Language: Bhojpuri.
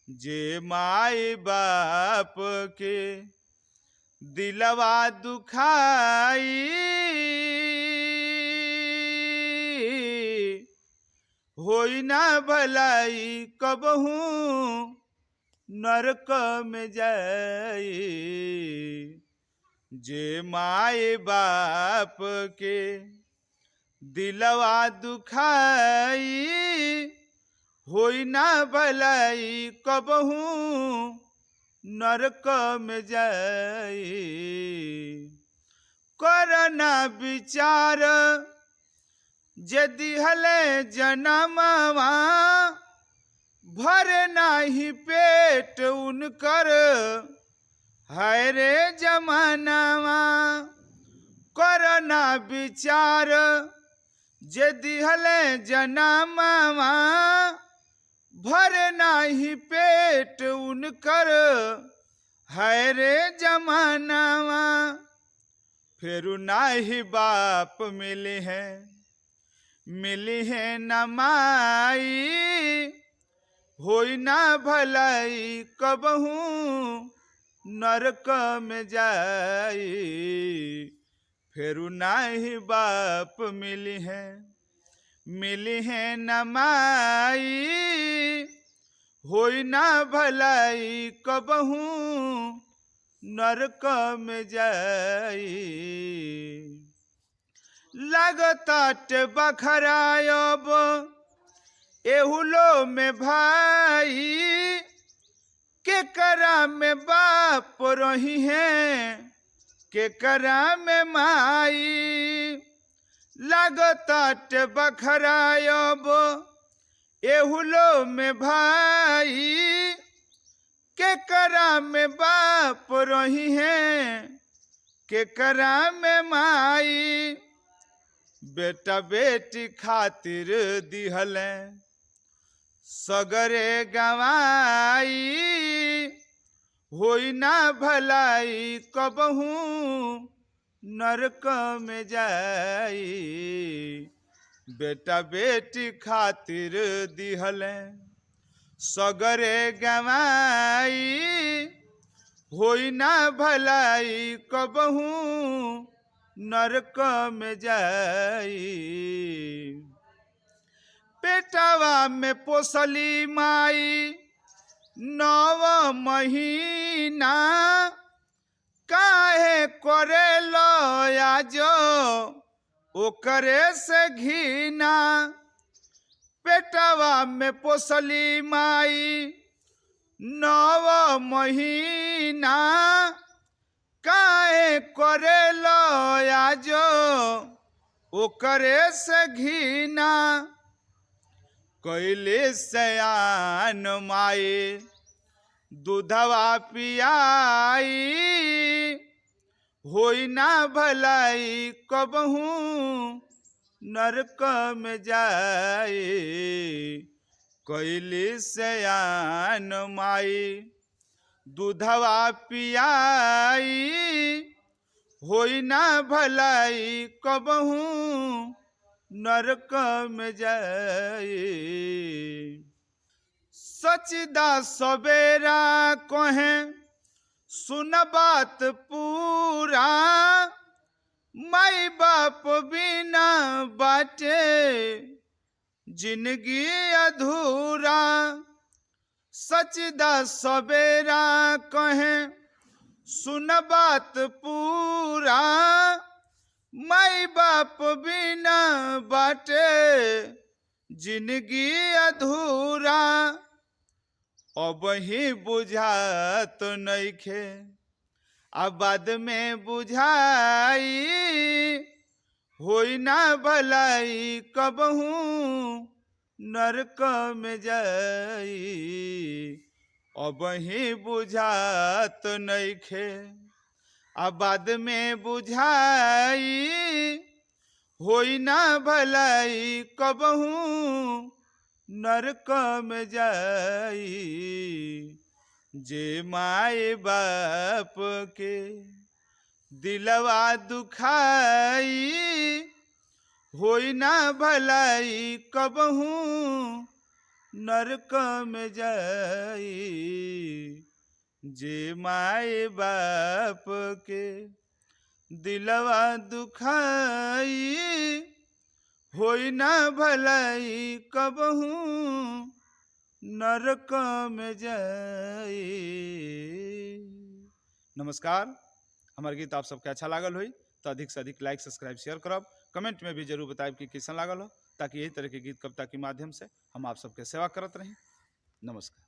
जे माई बाप के दिलवा दुखाई होई ना भलाई कबहू नरक में जाई। जे माई बाप के दिलवा दुखाई होई ना भलाई कबहू नरक में जाई। करना विचार यदि हले जनमवा भर नाही पेट उनकर है रे जमानवा। करना विचार यदि हले जनमवा भर नाही पेट उनकर है रे जमानवा। फिर नाही बाप मिले हैं न माई होई ना भलाई कबहू नरक में जाई। फिर नाही बाप मिली है न माई होई ना भलाई कबहू नरक में जाई। लगतात बखरायब एहुलो में भाई के करा में बाप रही हैं के करा में माई। लगतात बखरायब एहुलो में भाई के करा में बाप रही हैं के करा में माई। बेटा बेटी खातिर दिहले सगरे गवाई होई ना भलाई कबहू नरक में जाई। बेटा बेटी खातिर दिहले सगरे गवाई होई ना भलाई कबहू नरक में जाई। पेटवा में पोसली माई 9 महीना काहे करे लो आजो ओकरे से घीना। पेटवा में पोसली माई 9 महीना काहे करे लो आजो ओकरे से घीना। कैले सयान माए दूधवा पियाई होई ना भलाई कबहू नरक में जाए। कैले सयान माई दूधवा पियाई होई ना भलाई कबहू नरक में जाए। सचदा सवेरा कहे सुन बात पूरा माई बाप बिना बाटे जिंदगी अधूरा। सचदा सवेरा कहे सुन बात पूरा माई बाप बिना बाटे जिंदगी अधूरा। अब ही बुझात नइखे अब बाद में बुझाई होई ना भलाई कबहू नरक में जाई। अब ही बुझात नइखे अब बाद में बुझाई होई ना भलाई कबहू नरक में जाई। जे माए बाप के दिलवा दुखाई होई ना भलाई कबहू नरक में जाई। जे माए बाप के दिलवा दुखाई होई ना भलाई कबहू नरक में जाई। नमस्कार, हमार गीत आप सबके अच्छा लागल होई तो अधिक से अधिक लाइक सब्सक्राइब शेयर करब, कमेंट में भी जरूर बताएब कि कैसा लागल हो, ताकि यही तरह के गीत कविता के माध्यम से हम आप सबके सेवा करत रही। नमस्कार।